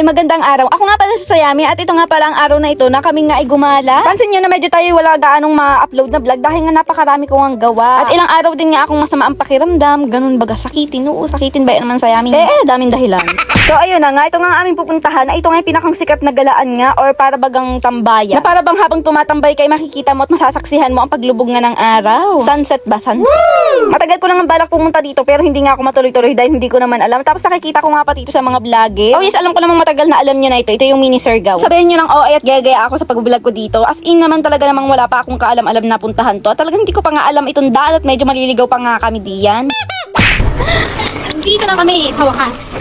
Hi, magandang araw. Ako nga pala si Sayami at ito nga pala ang araw na ito na kami nga ay gumala. Pansin nyo na medyo tayo wala gaanong ma-upload na vlog dahil nga napakarami ko ang gawa. At ilang araw din nga akong masama ang pakiramdam. Ganun baga, sakitin. Oo, sakitin ba yan naman Sayami? Daming dahilan. So ayun na nga, ito nga ang aming pupuntahan. Ito nga yung pinakang sikat na galaan nga or para bagang tambayan. Na para bang habang tumatambay kay makikita mo at masasaksihan mo ang paglubog nga ng araw. Sunset ba? Sunset. Woo! Matagal ko nang balak pumunta dito pero hindi nga ako matuloy-tuloy dahil hindi ko naman alam. Tapos nakikita ko nga pa dito sa mga vlogger. Oh yes, alam ko namang matagal na alam nyo na ito. Ito yung mini Surigao. Sabihin nyo ng OA at gaya ako sa pag-vlog ko dito. As in naman talaga namang wala pa akong kaalam-alam na puntahan to. At talagang hindi ko pa nga alam itong daan at medyo maliligaw pa nga kami diyan. Dito na kami sa wakas.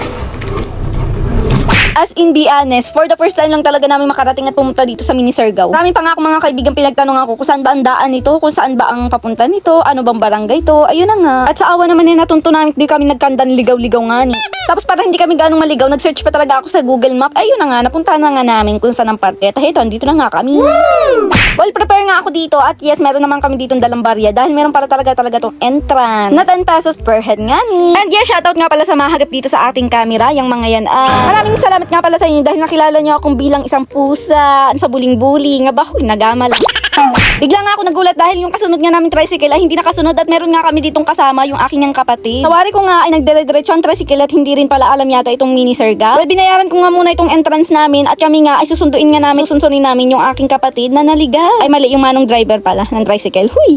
As in, be honest, for the first time lang talaga namin makarating at pumunta dito sa mini Surigao. Marami pa nga ako mga kaibigan pinagtanong ako kung saan ba ang daan nito, kung saan ba ang papunta nito, ano bang barangay to, ayun na nga. At sa awa naman natunto namin, di kami nagkandan ligaw-ligaw nga ni. Tapos para hindi kami ganong maligaw, nag-search pa talaga ako sa Google Map. Ayun na nga, napuntahan na nga namin kung saan ang parte. At ito, dito na nga kami. Well, prepare nga ako dito at yes, meron naman kami ditong dalang barya dahil meron para talaga tong entrance na 10 pesos per head nga ni. And yes, shoutout nga pala sa mga hagap dito sa ating camera, yung mga yan. Maraming salamat nga pala sa inyo dahil nakilala nyo akong bilang isang pusa sa buling-buling. Nga ba, nagama lang. Bigla nga ako nagulat dahil yung kasunod nga namin tricycle ay hindi nakasunod at meron nga kami ditong kasama yung aking ang kapatid. Tawari ko nga ay nagdire-diretso ang tricycle at hindi rin pala alam yata itong mini Surigao. Well, binayaran ko nga muna itong entrance namin at kami nga ay susunduin namin yung aking kapatid na naligaw. Ay mali, yung manong driver pala ng tricycle. Huy!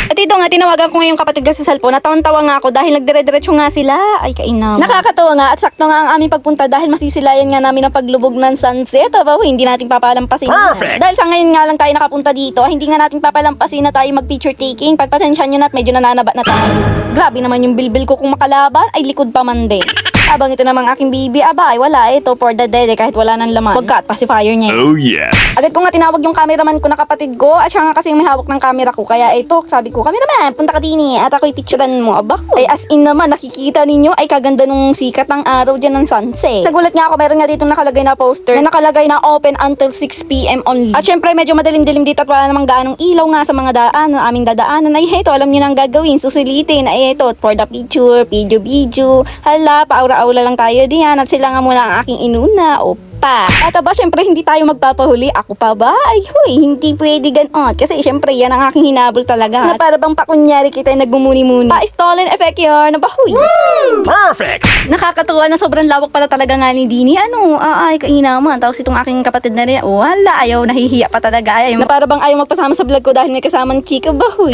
At ito nga, tinawagan ko nga yung kapatid ko sa cellphone. Natawan-tawa nga ako dahil nagdire-diretso nga sila. Ay, kainaw. Nakakatawa nga at sakto nga ang aming pagpunta dahil masisilayan nga namin ang paglubog ng sunset. Aba, hindi natin papalampasin. Perfect! Dahil sa ngayon nga lang tayo nakapunta dito, hindi nga natin papalampasin na tayo mag-picture taking. Pagpasensya nyo na at medyo nananaba na tayo. Grabe naman yung bilbil ko kung makalaban, ay likod pa man din. Abang ito namang aking baby, aba ay wala ito for the dede kahit wala ng laman. Wag ka at pacifier niya. Oh yeah. Agad ko nga tinawag yung cameraman ko na kapatid ko at siya nga kasi may hawak ng camera ko. Kaya ito, sabi ko, cameraman, punta ka din at ako'y picturean mo. Aba, ay as in naman, nakikita ninyo ay kaganda nung sikat ng araw dyan ng sunset. Sa gulat nga ako, meron nga dito nakalagay na poster na nakalagay na open until 6 PM only. At syempre, medyo madilim-dilim dito at wala namang gaanong ilaw nga sa mga daan, aming dadaanan. Ay heto, alam nyo nang gagawin, susilitin. Ay heto, for the picture, video. Hala, paura-aula lang tayo diyan at sila nga muna ang aking inuna. Opa. At aba, syempre hindi tayo magpapahuli. Ako pa ba? Ay, huy, hindi pwede ganon. Kasi syempre yan ang aking hinabol talaga. Na para bang pakunyari kita yung nagmumuni-muni. Pa-stolen effect yun. Na ba, huy? Perfect! Nakakatuwa na sobrang lawak pala talaga nga ni Dini. Ano? Ay, kainaman. Tapos itong aking kapatid na rin. Oh, wala. Ayaw, nahihiya pa talaga. Ayaw. Na para bang ayaw magpasama sa vlog ko dahil may kasamang chika ba, huy?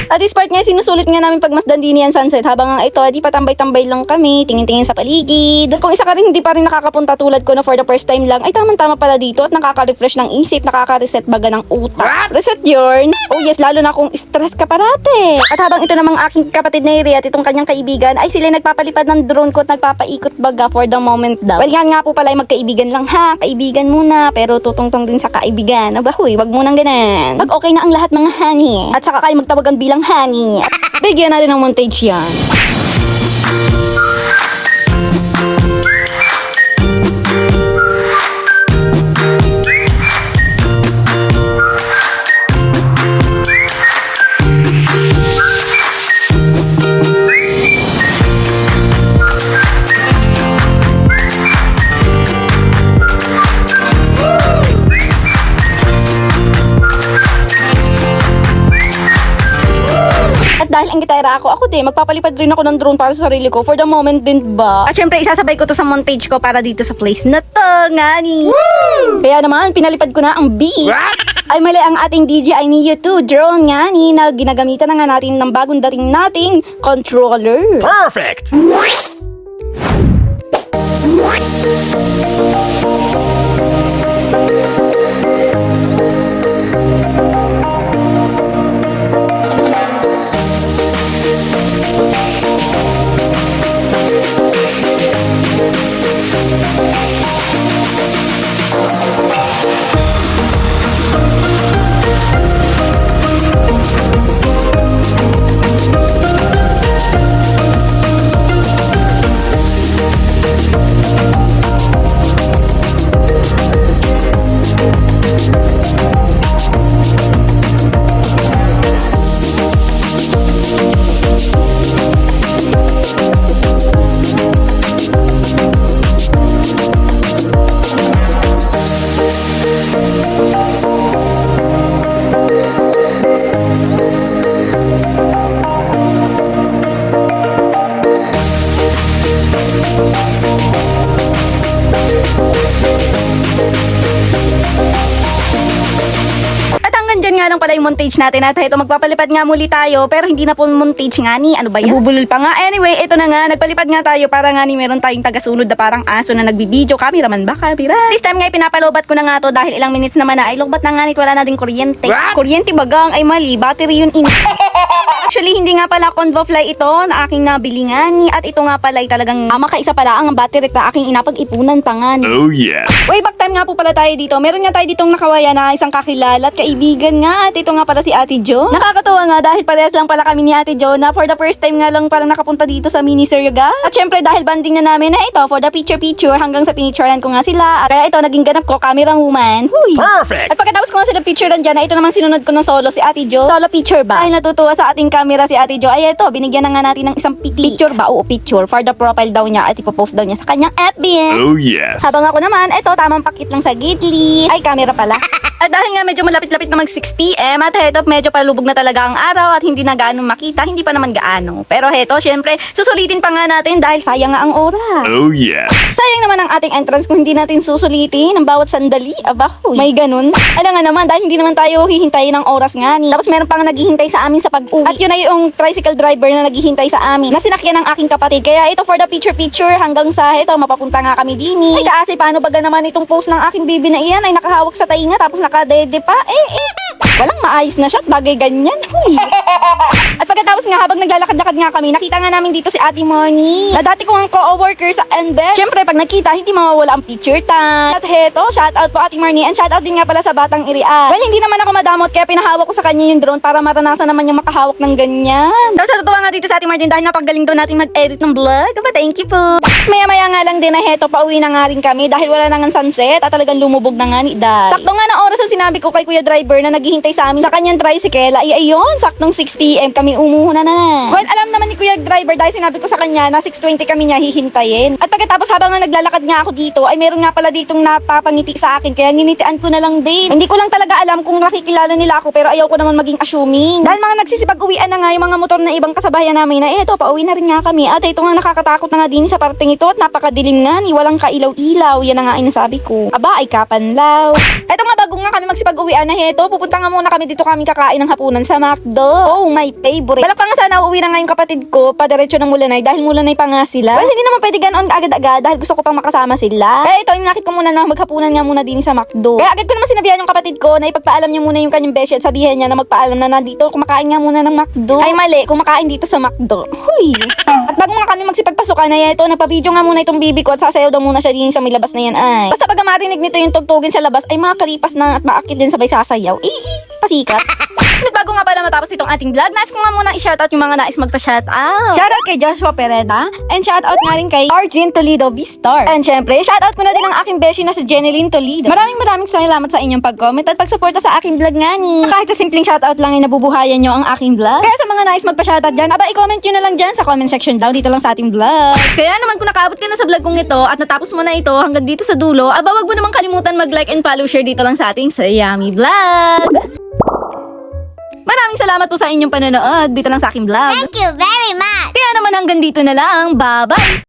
At this part nga, sinusulit nga namin pagmasdan din yan sunset. Habang nga ito, di pa tambay-tambay lang kami, tingin-tingin sa paligid. Kung isa ka rin hindi pa rin nakakapunta tulad ko na for the first time lang, ay tamang-tama pala dito at nakaka-refresh ng isip, nakaka-reset baga ng utak. What? Reset yarn? Oh yes, lalo na kung stress ka parate. At habang ito namang aking kapatid na Iri at itong kanyang kaibigan, ay sila nagpapalipad ng drone ko at nagpapaikot baga for the moment daw. Well, nga po pala ay magkaibigan lang ha, kaibigan muna, pero tutungtong din sa kaibigan. Aba huy, wag munang ganan. Pag okay na ang lahat mga honey, at saka kayo magtawagan bilang honey. Bigyan natin ng montage yan. Dahil ang gitara ako din, magpapalipad rin ako ng drone para sa sarili ko for the moment din ba. At syempre, isasabay ko to sa montage ko para dito sa place na to, ngani. Kaya naman, pinalipad ko na ang beat. What? Ay mali ang ating DJI Neo 2 drone ngani na ginagamitan na nga natin ng bagong dating nating controller. Perfect! At hanggang dyan nga lang pala yung montage natin. At ito, magpapalipad nga muli tayo. Pero hindi na po montage nga ni. Ano ba yan? Nabubulol pa nga. Anyway, ito na nga. Nagpalipad nga tayo para nga ni meron tayong tagasunod na parang aso na nagbibideo. Cameraman ba? Camera. This time nga pinapalobat ko na nga to dahil ilang minutes naman na ay lobat na nga nito. Wala na din kuryente. Kuryente bagang ay mali. Battery yun in. Actually, hindi nga pala Convofly ito na aking nabili nga ni. At ito nga pala ay talagang makaisa pala ang battery na aking inapag-ipunan pa nga ni. Oh yeah. Way back time nga po pala tayo dito. Meron nga tayo ditong nakawaya na isang kakilala at kaibigan nga. At ito nga pala si Ate Jo. Nakakatuwa nga dahil parehas lang pala kami ni Ate Jo na for the first time nga lang palang nakapunta dito sa mini Surga. At syempre dahil banding na namin na ito for the picture hanggang sa pinicturean ko nga sila. At kaya ito naging ganap ko, camera woman. Huy. Perfect. At pagkatapos ko nga sila picturean dyan, ito naman sinunod ko ng solo si Ate Jo. Solo picture ba? Dahil natutuwa sa ating camera si Ate Jo. Ay ito, binigyan na nga natin ng isang picture ba? Oo, picture for the profile daw niya at ipopost daw niya sa kanyang FB. Oh yes. Habang ako naman, eto, tamang pakit lang sa gidli. Ay, camera pala. At dahil nga medyo malapit-lapit na mag 6 PM at heto, medyo palubog na talaga ang araw at hindi na gaano makita, hindi pa naman gaano. Pero heto, syempre, susulitin pa nga natin dahil sayang nga ang oras. Oh yes. Sayang naman ang ating entrance kung hindi natin susulitin ang bawat sandali. Aba, huy. May ganun. Alam nga naman, dahil hindi naman tayo hihintayin ng oras nga ni. Tapos meron pang naghihintay sa amin sa pag-uwi. At yun ay yung tricycle driver na naghihintay sa amin na sinakyan ng aking kapatid. Kaya ito for the picture hanggang sa ito, mapapunta nga kami dini. Ay kaasi, paano baga naman itong post ng aking bibi na iyan ay nakahawak sa tainga tapos nakadede pa. Walang maayos na shot, bagay ganyan. Huy. At pagkatapos nga habang naglalakad-lakad nga kami, nakita nga namin dito si Ate Moni na dati kong co-worker sa NBET. Siyempre, pag nakita, hindi mawawala ang picture time. At heto, shoutout po Ate Moni and shoutout din nga pala sa Batang Irian. Well, hindi naman ako madamot kaya pinahawak ko sa kanya yung drone para maranasan naman yung makahawak ng ganyan. Tapos natutuwa nga dito sa Ate Martin dahil napagaling daw natin mag-edit ng vlog. Aba, thank you po. Tapos maya-maya nga lang din na heto, pauwi na nga rin kami dahil wala nang sunset at talagang lumubog na nga ni Dad. Sakto nga na oras ang sinabi ko kay Kuya Driver na naghihintay sa amin sa kanyang tricycle. Ay ayun, saktong 6 PM kami umuuna na. Well, alam naman ni Kuya Driver dahil sinabi ko sa kanya na 6:20 kami niya hihintayin. At pagkatapos habang nga naglalakad nga ako dito, ay meron nga pala ditong napapangiti sa akin kaya nginitian ko na lang din. Hindi ko lang talaga alam kung nakikilala nila ako pero ayaw ko naman maging assuming. Dahil mga nagsisipag-uwian na nga yung mga motor na ibang kasabayan namin na eto, pauwi na rin nga kami. At ito nga nakakatakot na nga din sa parteng ito at napakadilim nga ni walang kailaw-ilaw. Yan na nga inasabi ko. Aba, ay kapanlaw. Eto nga bago nga kami magsipag-uwian na heto, pupunta nga muna kami dito kami kakain ng hapunan sa McDo. Oh, my favorite. Balak pa nga sana uuwi na nga yung kapatid ko padiretso ng Mulanay dahil Mulanay pa nga sila. Well, hindi naman pwede ganon agad-agad dahil gusto ko pang makasama sila. Kaya ito, inakit ko muna na maghapunan nga muna din sa McDo. Kaya agad ko naman sinabihan yung kapatid ko na ipagpaalam niya muna yung kanyang beshi at sabihin niya na magpaalam na nandito kumakain nga muna ng McDo. Ay mali, kumakain dito sa McDo. Huy. At bago nga kami magsipagpasukan na ito, nagpa-video nga muna itong bibi ko at sasayaw daw muna siya din sa may labas na yan ay. Basta pag marinig nito yung tugtugin sa labas ay makakalipas na at maakit din sabay sasayaw. Pasikat. At bago nga pala matapos itong ating vlog, nais ko nga muna i-shoutout yung mga nais magpa-shoutout. Shoutout kay Joshua Pereda and shoutout nga rin kay Arjun Toledo B-Star. And syempre, shoutout ko na din ang aking beshi na si Jeneline Toledo. Maraming salamat sa inyong pag-comment at pag-suporta sa aking vlog nga ni. Kahit sa simpleng shoutout lang ay nabubuhayan nyo ang aking vlog. Kaya sa mga nais magpa-shoutout dyan, aba i-comment nyo na lang dyan sa comment section down dito lang sa ating vlog. Kaya naman kung nakaabot ka na sa vlog kong ito at natapos mo na ito hanggang dito sa dulo, aba wag mo namang kalimutan mag-like and follow share dito lang sa ating Sayami Vlog. Maraming salamat po sa inyong panonood dito lang sa aking vlog. Thank you very much. Kaya naman hanggang dito na lang. Bye-bye!